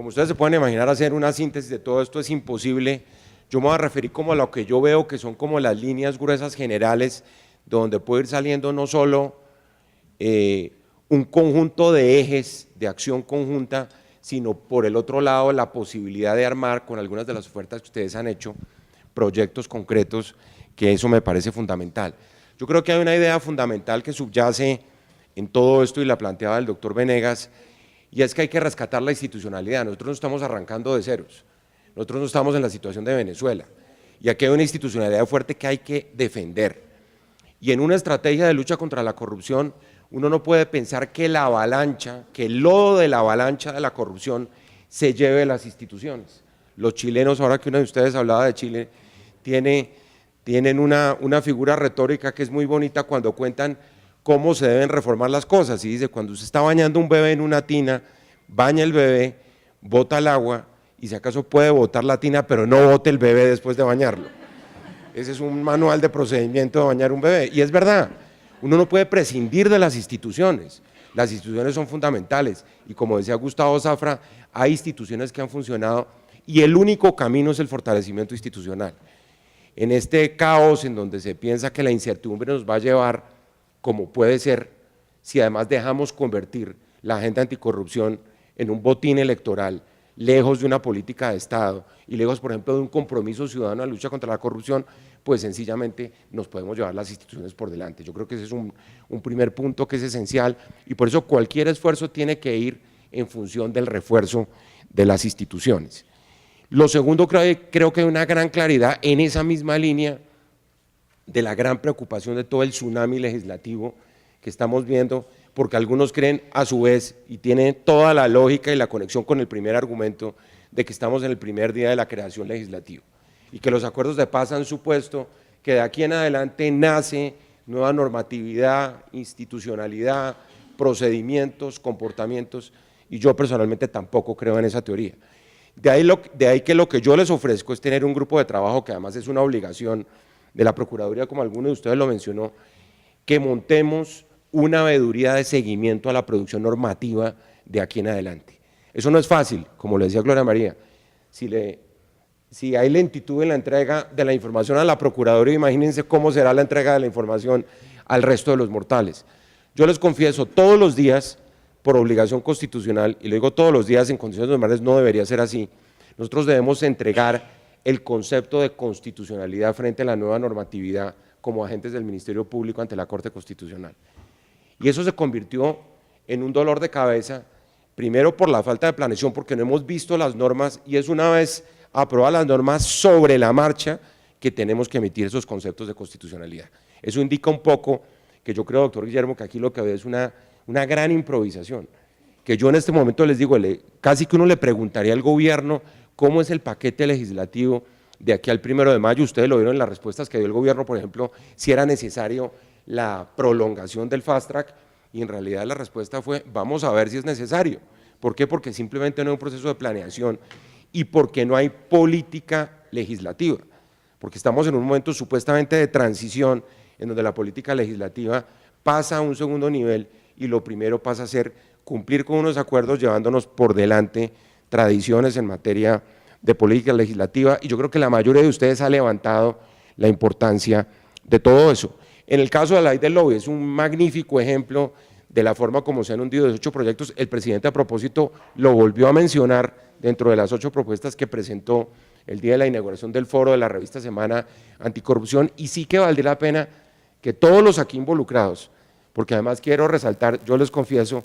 como ustedes se pueden imaginar, hacer una síntesis de todo esto es imposible. Yo me voy a referir como a lo que yo veo que son como las líneas gruesas generales, donde puede ir saliendo no solo un conjunto de ejes de acción conjunta, sino por el otro lado la posibilidad de armar con algunas de las ofertas que ustedes han hecho, proyectos concretos, que eso me parece fundamental. Yo creo que hay una idea fundamental que subyace en todo esto y la planteaba el doctor Venegas, y es que hay que rescatar la institucionalidad. Nosotros no estamos arrancando de ceros, nosotros no estamos en la situación de Venezuela, y aquí hay una institucionalidad fuerte que hay que defender. Y en una estrategia de lucha contra la corrupción, uno no puede pensar que la avalancha, que el lodo de la avalancha de la corrupción se lleve a las instituciones. Los chilenos, ahora que uno de ustedes hablaba de Chile, tienen una figura retórica que es muy bonita cuando cuentan cómo se deben reformar las cosas, y dice, cuando usted está bañando un bebé en una tina, baña el bebé, bota el agua, y si acaso puede botar la tina, pero no bote el bebé después de bañarlo. Ese es un manual de procedimiento de bañar un bebé, y es verdad, uno no puede prescindir de las instituciones son fundamentales, y como decía Gustavo Zafra, hay instituciones que han funcionado, y el único camino es el fortalecimiento institucional. En este caos en donde se piensa que la incertidumbre nos va a llevar, como puede ser, si además dejamos convertir la agenda anticorrupción en un botín electoral, lejos de una política de Estado y lejos, por ejemplo, de un compromiso ciudadano de lucha contra la corrupción, pues sencillamente nos podemos llevar las instituciones por delante. Yo creo que ese es un primer punto que es esencial, y por eso cualquier esfuerzo tiene que ir en función del refuerzo de las instituciones. Lo segundo, creo que hay una gran claridad en esa misma línea de la gran preocupación de todo el tsunami legislativo que estamos viendo, porque algunos creen a su vez, y tienen toda la lógica y la conexión con el primer argumento, de que estamos en el primer día de la creación legislativa, y que los acuerdos de paz han supuesto que de aquí en adelante nace nueva normatividad, institucionalidad, procedimientos, comportamientos, y yo personalmente tampoco creo en esa teoría. De ahí que lo que yo les ofrezco es tener un grupo de trabajo, que además es una obligación de la Procuraduría, como alguno de ustedes lo mencionó, que montemos una veeduría de seguimiento a la producción normativa de aquí en adelante. Eso no es fácil, como le decía Gloria María, si hay lentitud en la entrega de la información a la Procuraduría, imagínense cómo será la entrega de la información al resto de los mortales. Yo les confieso, todos los días, por obligación constitucional, y lo digo todos los días en condiciones normales, no debería ser así, nosotros debemos entregar el concepto de constitucionalidad frente a la nueva normatividad como agentes del Ministerio Público ante la Corte Constitucional. Y eso se convirtió en un dolor de cabeza, primero por la falta de planeación, porque no hemos visto las normas, y es una vez aprobadas las normas sobre la marcha que tenemos que emitir esos conceptos de constitucionalidad. Eso indica un poco que yo creo, doctor Guillermo, que aquí lo que veo es una gran improvisación, que yo en este momento les digo, casi que uno le preguntaría al gobierno cómo es el paquete legislativo de aquí al 1 de mayo, ustedes lo vieron en las respuestas que dio el gobierno, por ejemplo, si era necesario la prolongación del fast track, y en realidad la respuesta fue, vamos a ver si es necesario. ¿Por qué? Porque simplemente no hay un proceso de planeación y porque no hay política legislativa, porque estamos en un momento supuestamente de transición en donde la política legislativa pasa a un segundo nivel y lo primero pasa a ser cumplir con unos acuerdos llevándonos por delante tradiciones en materia de política legislativa, y yo creo que la mayoría de ustedes ha levantado la importancia de todo eso. En el caso de la ley del lobby es un magnífico ejemplo de la forma como se han hundido 18 proyectos. El presidente a propósito lo volvió a mencionar dentro de las 8 propuestas que presentó el día de la inauguración del foro de la revista Semana Anticorrupción, y sí que valdría la pena que todos los aquí involucrados, porque además quiero resaltar, yo les confieso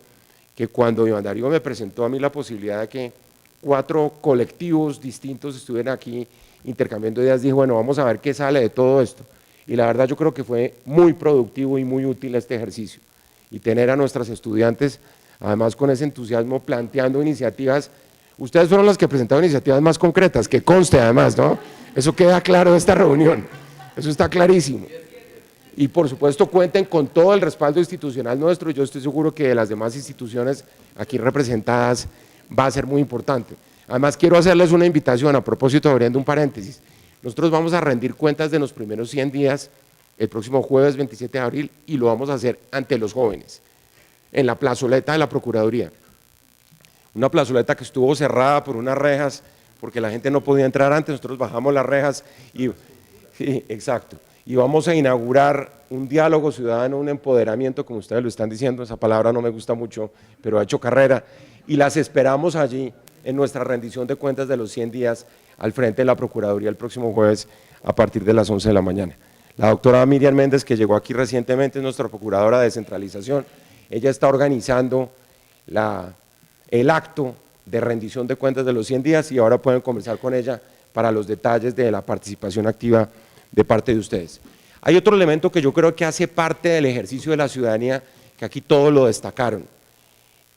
que cuando Iván Darío me presentó a mí la posibilidad de que 4 colectivos distintos estuvieran aquí intercambiando ideas, dije, bueno, vamos a ver qué sale de todo esto, y la verdad yo creo que fue muy productivo y muy útil este ejercicio, y tener a nuestras estudiantes, además con ese entusiasmo, planteando iniciativas. Ustedes fueron los que presentaron iniciativas más concretas, que conste además, ¿no? Eso queda claro de esta reunión, eso está clarísimo. Y por supuesto cuenten con todo el respaldo institucional nuestro, y yo estoy seguro que de las demás instituciones aquí representadas va a ser muy importante. Además quiero hacerles una invitación, a propósito, abriendo un paréntesis, nosotros vamos a rendir cuentas de los primeros 100 días el próximo jueves 27 de abril, y lo vamos a hacer ante los jóvenes, en la plazoleta de la Procuraduría. una plazoleta que estuvo cerrada por unas rejas, porque la gente no podía entrar antes, nosotros bajamos las rejas y… Sí, exacto. Y vamos a inaugurar un diálogo ciudadano, un empoderamiento, como ustedes lo están diciendo, esa palabra no me gusta mucho, pero ha hecho carrera, y las esperamos allí en nuestra rendición de cuentas de los 100 días al frente de la Procuraduría el próximo jueves a partir de las 11 de la mañana. La doctora Miriam Méndez, que llegó aquí recientemente, es nuestra procuradora de descentralización, ella está organizando el acto de rendición de cuentas de los 100 días y ahora pueden conversar con ella para los detalles de la participación activa de parte de ustedes. Hay otro elemento que yo creo que hace parte del ejercicio de la ciudadanía, que aquí todos lo destacaron,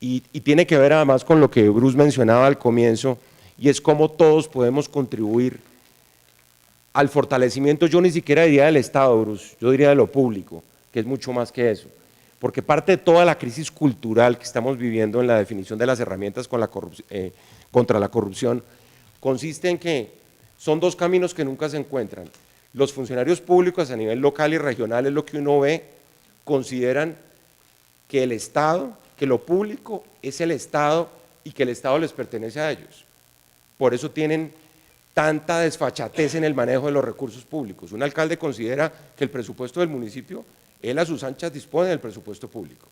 y tiene que ver además con lo que Bruce mencionaba al comienzo, y es cómo todos podemos contribuir al fortalecimiento, yo ni siquiera diría del Estado, Bruce, yo diría de lo público, que es mucho más que eso, porque parte de toda la crisis cultural que estamos viviendo en la definición de las herramientas contra la corrupción, consiste en que son dos caminos que nunca se encuentran. Los funcionarios públicos a nivel local y regional, es lo que uno ve, consideran que el Estado, que lo público es el Estado y que el Estado les pertenece a ellos. Por eso tienen tanta desfachatez en el manejo de los recursos públicos. Un alcalde considera que el presupuesto del municipio, él a sus anchas dispone del presupuesto público.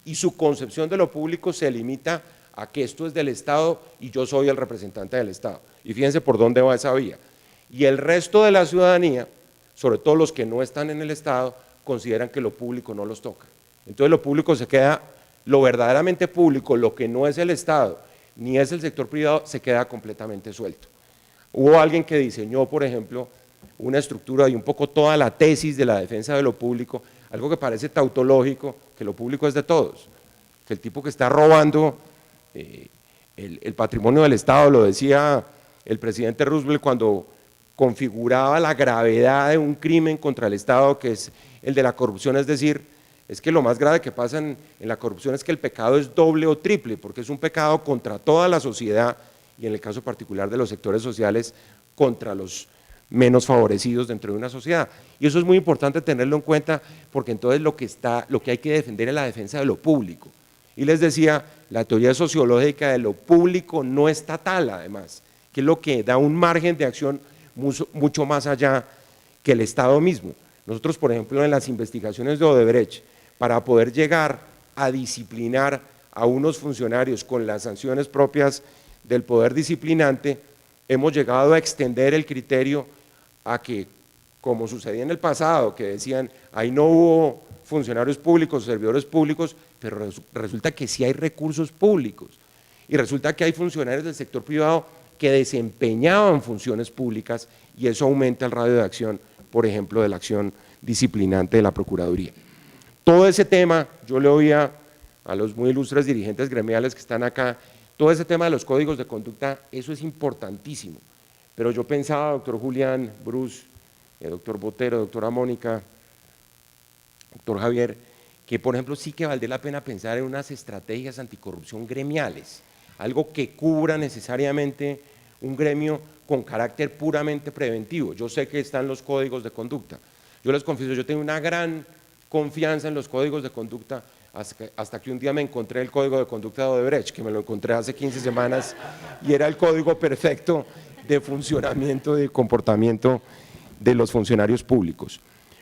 Y su concepción de lo público se limita a que esto es del Estado y yo soy el representante del Estado. Y fíjense por dónde va esa vía. Y el resto de la ciudadanía, sobre todo los que no están en el Estado, consideran que lo público no los toca. Entonces lo público se queda, lo verdaderamente público, lo que no es el Estado, ni es el sector privado, se queda completamente suelto. Hubo alguien que diseñó, por ejemplo, una estructura y un poco toda la tesis de la defensa de lo público, algo que parece tautológico, que lo público es de todos, que el tipo que está robando el patrimonio del Estado, lo decía el presidente Roosevelt cuando configuraba la gravedad de un crimen contra el Estado, que es el de la corrupción, es decir, es que lo más grave que pasa en la corrupción es que el pecado es doble o triple, porque es un pecado contra toda la sociedad y en el caso particular de los sectores sociales, contra los menos favorecidos dentro de una sociedad. Y eso es muy importante tenerlo en cuenta, porque entonces lo que hay que defender es la defensa de lo público. Y les decía, la teoría sociológica de lo público no estatal, además, que es lo que da un margen de acción mucho más allá que el Estado mismo. Nosotros, por ejemplo, en las investigaciones de Odebrecht, para poder llegar a disciplinar a unos funcionarios con las sanciones propias del poder disciplinante, hemos llegado a extender el criterio a que, como sucedía en el pasado, que decían, ahí no hubo funcionarios públicos, servidores públicos, pero resulta que sí hay recursos públicos, y resulta que hay funcionarios del sector privado que desempeñaban funciones públicas, y eso aumenta el radio de acción, por ejemplo, de la acción disciplinante de la Procuraduría. Todo ese tema, yo le oía a los muy ilustres dirigentes gremiales que están acá, todo ese tema de los códigos de conducta, eso es importantísimo, pero yo pensaba, doctor Julián, Bruce, doctor Botero, doctora Mónica, doctor Javier, que por ejemplo sí que valdría la pena pensar en unas estrategias anticorrupción gremiales, algo que cubra necesariamente un gremio con carácter puramente preventivo. Yo sé que están los códigos de conducta, yo les confieso, yo tengo una gran confianza en los códigos de conducta hasta que un día me encontré el código de conducta de Odebrecht, que me lo encontré hace 15 semanas y era el código perfecto de funcionamiento, de comportamiento de los funcionarios públicos.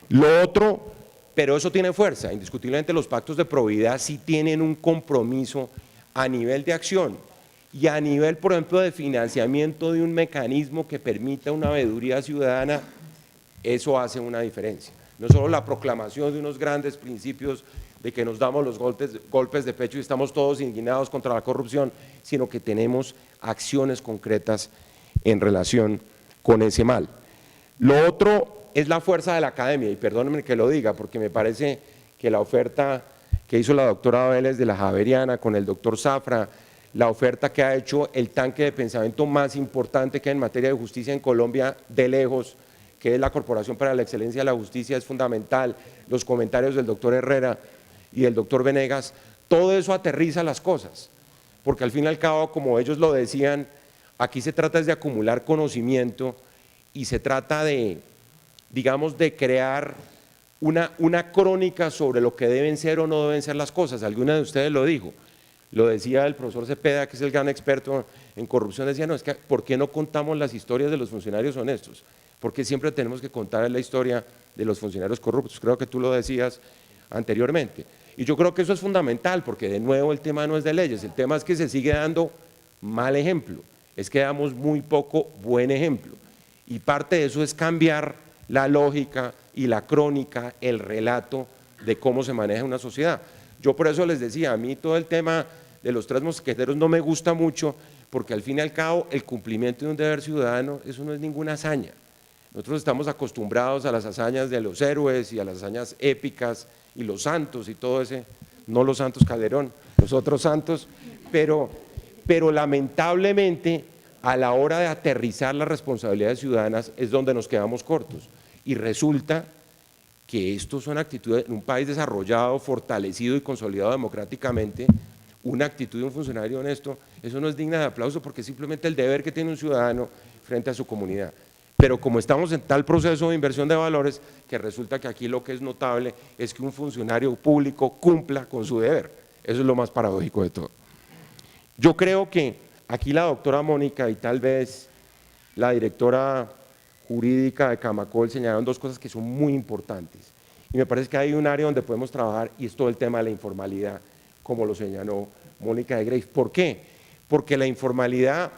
Lo otro, pero eso tiene fuerza, indiscutiblemente los pactos de probidad sí tienen un compromiso a nivel de acción y a nivel, por ejemplo, de financiamiento de un mecanismo que permita una veeduría ciudadana, eso hace una diferencia. No solo la proclamación de unos grandes principios de que nos damos los golpes de pecho y estamos todos indignados contra la corrupción, sino que tenemos acciones concretas en relación con ese mal. Lo otro es la fuerza de la academia, y perdónenme que lo diga, porque me parece que la oferta que hizo la doctora Vélez de la Javeriana con el doctor Zafra, la oferta que ha hecho el tanque de pensamiento más importante que hay en materia de justicia en Colombia, de lejos, que es la Corporación para la Excelencia de la Justicia, es fundamental, los comentarios del doctor Herrera y del doctor Venegas, todo eso aterriza las cosas, porque al fin y al cabo, como ellos lo decían, aquí se trata de acumular conocimiento y se trata de, digamos, de crear una crónica sobre lo que deben ser o no deben ser las cosas. Alguna de ustedes lo dijo, Lo decía el profesor Cepeda, que es el gran experto en corrupción, decía, no, es que ¿por qué no contamos las historias de los funcionarios honestos? Porque siempre tenemos que contar la historia de los funcionarios corruptos. Creo que tú lo decías anteriormente. Y yo creo que eso es fundamental, porque de nuevo el tema no es de leyes, el tema es que se sigue dando mal ejemplo, es que damos muy poco buen ejemplo. Y parte de eso es cambiar la lógica y la crónica, el relato de cómo se maneja una sociedad. Yo por eso les decía, a mí todo el tema de los 3 mosqueteros no me gusta mucho, porque al fin y al cabo el cumplimiento de un deber ciudadano, eso no es ninguna hazaña. Nosotros estamos acostumbrados a las hazañas de los héroes y a las hazañas épicas y los santos y todo ese, no los santos Calderón, los otros santos, pero lamentablemente a la hora de aterrizar las responsabilidades ciudadanas es donde nos quedamos cortos. Y resulta que estos son actitudes, en un país desarrollado, fortalecido y consolidado democráticamente, una actitud de un funcionario honesto, eso no es digna de aplauso porque es simplemente el deber que tiene un ciudadano frente a su comunidad. Pero como estamos en tal proceso de inversión de valores, que resulta que aquí lo que es notable es que un funcionario público cumpla con su deber. Eso es lo más paradójico de todo. Yo creo que aquí la doctora Mónica y tal vez la directora jurídica de Camacol señalaron 2 cosas que son muy importantes. Y me parece que hay un área donde podemos trabajar y es todo el tema de la informalidad, como lo señaló Mónica de Grace. ¿Por qué? Porque la informalidad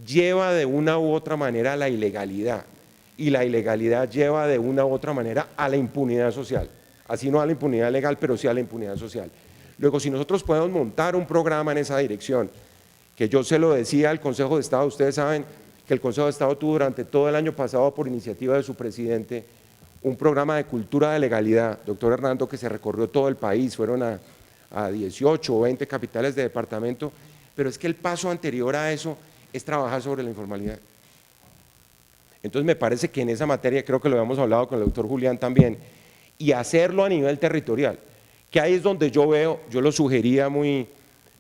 lleva de una u otra manera a la ilegalidad y la ilegalidad lleva de una u otra manera a la impunidad social, así no a la impunidad legal, pero sí a la impunidad social. Luego, si nosotros podemos montar un programa en esa dirección, que yo se lo decía al Consejo de Estado, ustedes saben que el Consejo de Estado tuvo durante todo el año pasado, por iniciativa de su presidente, un programa de cultura de legalidad, doctor Hernando, que se recorrió todo el país, fueron a 18 o 20 capitales de departamento, pero es que el paso anterior a eso es trabajar sobre la informalidad. Entonces me parece que en esa materia, creo que lo habíamos hablado con el doctor Julián también, y hacerlo a nivel territorial, que ahí es donde yo veo, yo lo sugería muy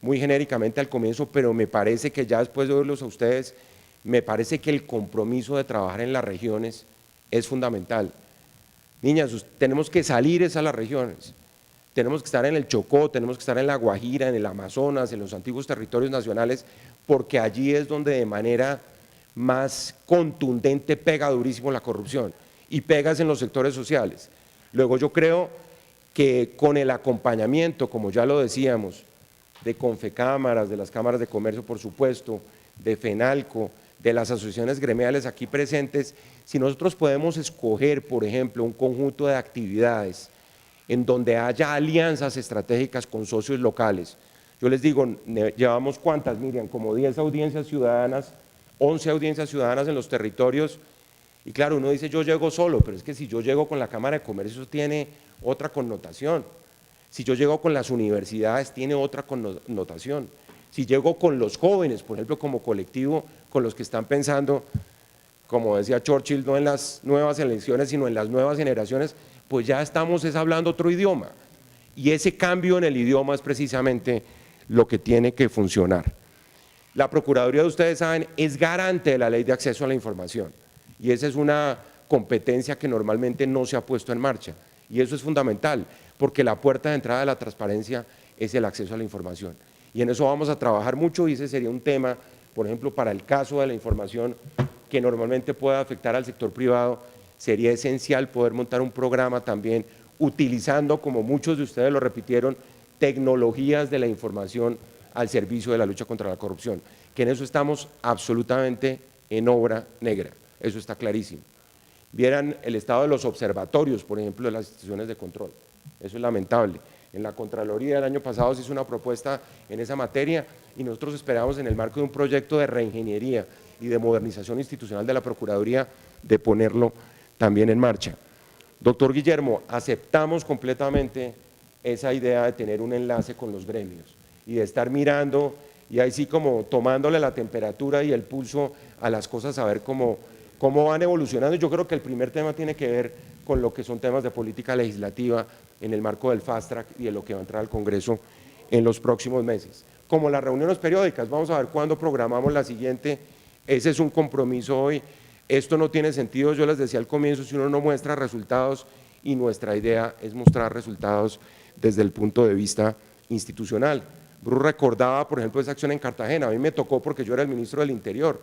genéricamente al comienzo, pero me parece que ya después de oírlos a ustedes, me parece que el compromiso de trabajar en las regiones es fundamental. Niñas, tenemos que salir a las regiones, tenemos que estar en el Chocó, tenemos que estar en la Guajira, en el Amazonas, en los antiguos territorios nacionales, porque allí es donde de manera más contundente pega durísimo la corrupción y pegas en los sectores sociales. Luego yo creo que con el acompañamiento, como ya lo decíamos, de Confecámaras, de las cámaras de comercio por supuesto, de FENALCO, de las asociaciones gremiales aquí presentes, si nosotros podemos escoger, por ejemplo, un conjunto de actividades en donde haya alianzas estratégicas con socios locales. Yo les digo, llevamos ¿cuántas, Miriam? Como 10 audiencias ciudadanas, 11 audiencias ciudadanas en los territorios, y claro, uno dice yo llego solo, pero es que si yo llego con la Cámara de Comercio eso tiene otra connotación, si yo llego con las universidades tiene otra connotación, si llego con los jóvenes, por ejemplo, como colectivo, con los que están pensando, como decía Churchill, no en las nuevas elecciones, sino en las nuevas generaciones, pues ya estamos hablando otro idioma, y ese cambio en el idioma es precisamente lo que tiene que funcionar. La Procuraduría, ustedes saben, es garante de la Ley de Acceso a la Información, y esa es una competencia que normalmente no se ha puesto en marcha, y eso es fundamental, porque la puerta de entrada de la transparencia es el acceso a la información, y en eso vamos a trabajar mucho, y ese sería un tema, por ejemplo, para el caso de la información que normalmente pueda afectar al sector privado, sería esencial poder montar un programa también utilizando, como muchos de ustedes lo repitieron, tecnologías de la información al servicio de la lucha contra la corrupción, que en eso estamos absolutamente en obra negra, eso está clarísimo. Vieran el estado de los observatorios, por ejemplo, de las instituciones de control, eso es lamentable. En la Contraloría el año pasado se hizo una propuesta en esa materia y nosotros esperamos en el marco de un proyecto de reingeniería y de modernización institucional de la Procuraduría de ponerlo también en marcha. Doctor Guillermo, aceptamos completamente esa idea de tener un enlace con los gremios y de estar mirando y ahí sí como tomándole la temperatura y el pulso a las cosas, a ver cómo van evolucionando. Yo creo que el primer tema tiene que ver con lo que son temas de política legislativa en el marco del Fast Track y de lo que va a entrar al Congreso en los próximos meses. Como las reuniones periódicas, vamos a ver cuándo programamos la siguiente, ese es un compromiso hoy. Esto no tiene sentido, yo les decía al comienzo, si uno no muestra resultados, y nuestra idea es mostrar resultados desde el punto de vista institucional. Bruce recordaba, por ejemplo, esa acción en Cartagena, a mí me tocó porque yo era el ministro del Interior,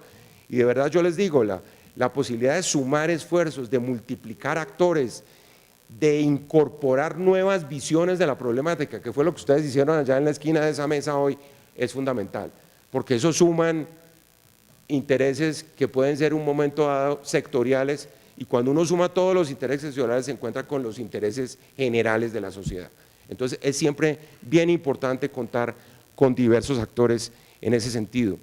y de verdad yo les digo, la posibilidad de sumar esfuerzos, de multiplicar actores, de incorporar nuevas visiones de la problemática, que fue lo que ustedes hicieron allá en la esquina de esa mesa hoy, es fundamental, porque eso suman intereses que pueden ser un momento dado sectoriales, y cuando uno suma todos los intereses sectoriales se encuentra con los intereses generales de la sociedad. Entonces es siempre bien importante contar con diversos actores en ese sentido.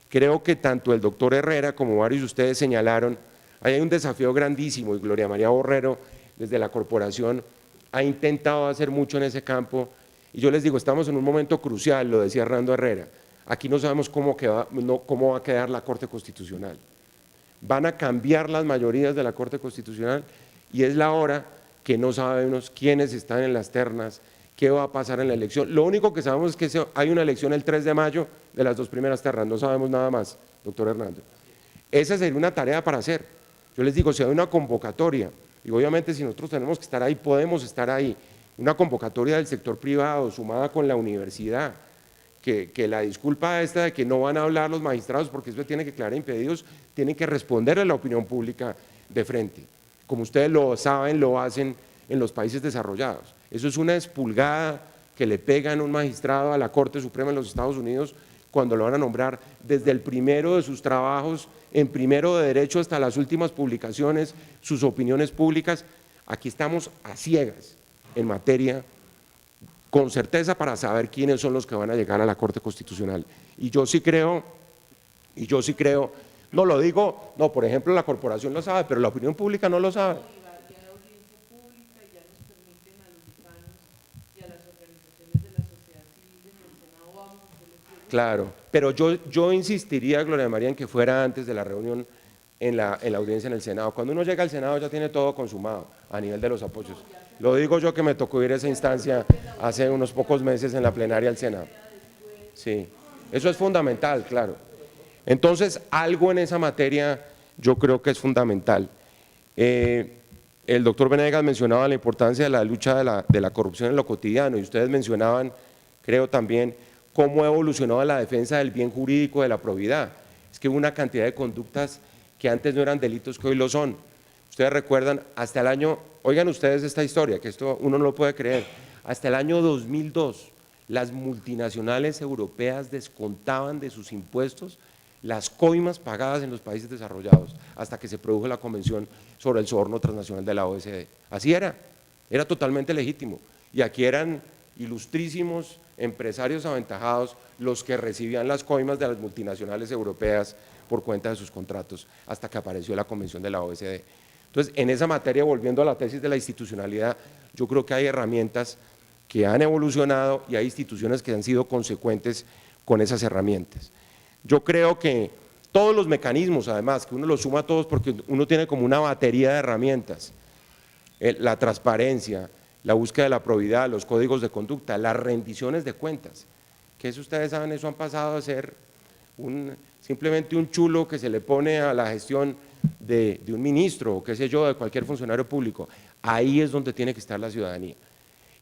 Creo que tanto el doctor Herrera como varios de ustedes señalaron, hay un desafío grandísimo y Gloria María Borrero desde la corporación ha intentado hacer mucho en ese campo, y yo les digo, estamos en un momento crucial, lo decía Hernando Herrera, aquí no sabemos cómo va a quedar la Corte Constitucional. Van a cambiar las mayorías de la Corte Constitucional y es la hora que no sabemos quiénes están en las ternas, qué va a pasar en la elección. Lo único que sabemos es que hay una elección el 3 de mayo de las 2 primeras ternas, no sabemos nada más, doctor Hernando. Esa sería una tarea para hacer. Yo les digo, si hay una convocatoria, y obviamente si nosotros tenemos que estar ahí, podemos estar ahí, una convocatoria del sector privado sumada con la universidad, que la disculpa esta de que no van a hablar los magistrados porque eso tiene que quedar impedidos, tienen que responderle a la opinión pública de frente, como ustedes lo saben, lo hacen en los países desarrollados. Eso es una expulgada que le pegan un magistrado a la Corte Suprema en los Estados Unidos cuando lo van a nombrar desde el primero de sus trabajos, en primero de derecho hasta las últimas publicaciones, sus opiniones públicas. Aquí estamos a ciegas en materia, con certeza para saber quiénes son los que van a llegar a la Corte Constitucional. Y yo sí creo, no lo digo, no, por ejemplo la corporación lo sabe, pero la opinión pública no lo sabe. Claro, pero yo insistiría, Gloria María, en que fuera antes de la reunión en la audiencia en el Senado. Cuando uno llega al Senado ya tiene todo consumado a nivel de los apoyos. Lo digo yo que me tocó ir a esa instancia hace unos pocos meses en la plenaria del Senado. Sí, eso es fundamental, claro. Entonces, algo en esa materia yo creo que es fundamental. El doctor Venegas mencionaba la importancia de la lucha de la corrupción en lo cotidiano y ustedes mencionaban, creo también, cómo ha evolucionado la defensa del bien jurídico de la probidad. Es que hubo una cantidad de conductas que antes no eran delitos que hoy lo son. Ustedes recuerdan, hasta el año, oigan ustedes esta historia, que esto uno no lo puede creer, hasta el año 2002 las multinacionales europeas descontaban de sus impuestos las coimas pagadas en los países desarrollados, hasta que se produjo la Convención sobre el Soborno Transnacional de la OECD. Así era totalmente legítimo, y aquí eran ilustrísimos empresarios aventajados los que recibían las coimas de las multinacionales europeas por cuenta de sus contratos, hasta que apareció la Convención de la OECD. Entonces, en esa materia, volviendo a la tesis de la institucionalidad, yo creo que hay herramientas que han evolucionado y hay instituciones que han sido consecuentes con esas herramientas. Yo creo que todos los mecanismos, además, que uno los suma a todos porque uno tiene como una batería de herramientas, la transparencia, la búsqueda de la probidad, los códigos de conducta, las rendiciones de cuentas, que eso ustedes saben, eso han pasado a ser simplemente un chulo que se le pone a la gestión de un ministro o qué sé yo, de cualquier funcionario público. Ahí es donde tiene que estar la ciudadanía.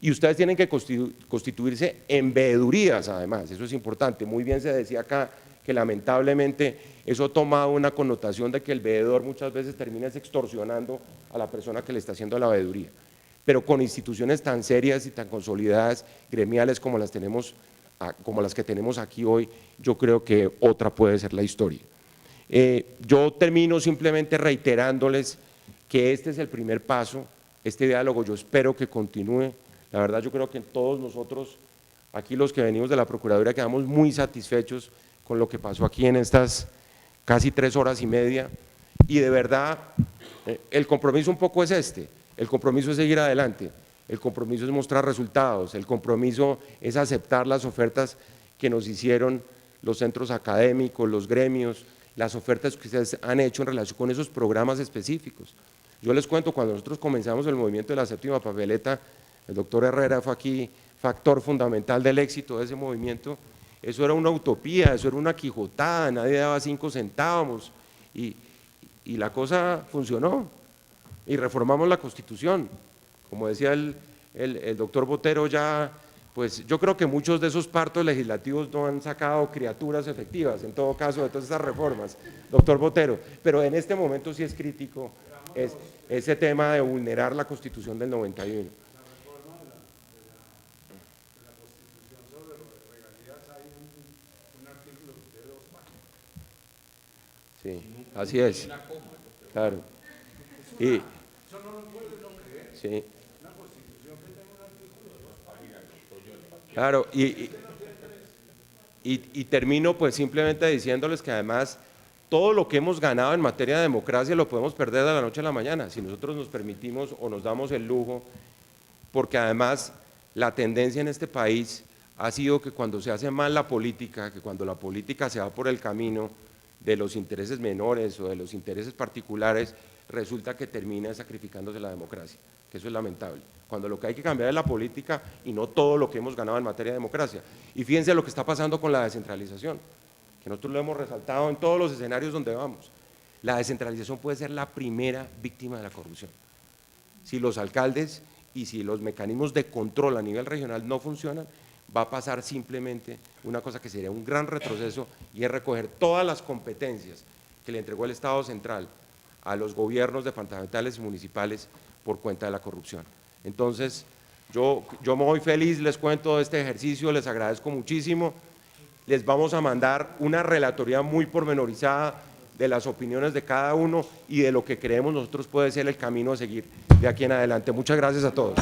Y ustedes tienen que constituirse en veedurías, además, eso es importante. Muy bien se decía acá que lamentablemente eso ha tomado una connotación de que el veedor muchas veces termina extorsionando a la persona que le está haciendo la veeduría. Pero con instituciones tan serias y tan consolidadas, gremiales como las que tenemos aquí hoy, yo creo que otra puede ser la historia. Yo termino simplemente reiterándoles que este es el primer paso, este diálogo yo espero que continúe. La verdad yo creo que todos nosotros, aquí los que venimos de la Procuraduría, quedamos muy satisfechos con lo que pasó aquí en estas casi 3 horas y media, y de verdad el compromiso un poco es este, el compromiso es seguir adelante, el compromiso es mostrar resultados, el compromiso es aceptar las ofertas que nos hicieron los centros académicos, los gremios, las ofertas que ustedes han hecho en relación con esos programas específicos. Yo les cuento, cuando nosotros comenzamos el movimiento de la séptima papeleta, el doctor Herrera fue aquí factor fundamental del éxito de ese movimiento. Eso era una utopía, eso era una quijotada, nadie daba 5 centavos y la cosa funcionó y reformamos la Constitución. Como decía el doctor Botero, ya pues yo creo que muchos de esos partos legislativos no han sacado criaturas efectivas, en todo caso, de todas esas reformas, doctor Botero, pero en este momento sí es crítico ese tema de vulnerar la Constitución del 91. Sí, así es, claro. Y, sí. Claro, y termino pues simplemente diciéndoles que además todo lo que hemos ganado en materia de democracia lo podemos perder de la noche a la mañana, si nosotros nos permitimos o nos damos el lujo, porque además la tendencia en este país ha sido que cuando se hace mal la política, que cuando la política se va por el camino de los intereses menores o de los intereses particulares, resulta que termina sacrificándose la democracia, que eso es lamentable, cuando lo que hay que cambiar es la política y no todo lo que hemos ganado en materia de democracia. Y fíjense lo que está pasando con la descentralización, que nosotros lo hemos resaltado en todos los escenarios donde vamos. La descentralización puede ser la primera víctima de la corrupción. Si los alcaldes y si los mecanismos de control a nivel regional no funcionan, va a pasar simplemente una cosa que sería un gran retroceso, y es recoger todas las competencias que le entregó el Estado central a los gobiernos departamentales y municipales por cuenta de la corrupción. Entonces, yo me voy feliz, les cuento de este ejercicio, les agradezco muchísimo, les vamos a mandar una relatoría muy pormenorizada de las opiniones de cada uno y de lo que creemos nosotros puede ser el camino a seguir de aquí en adelante. Muchas gracias a todos.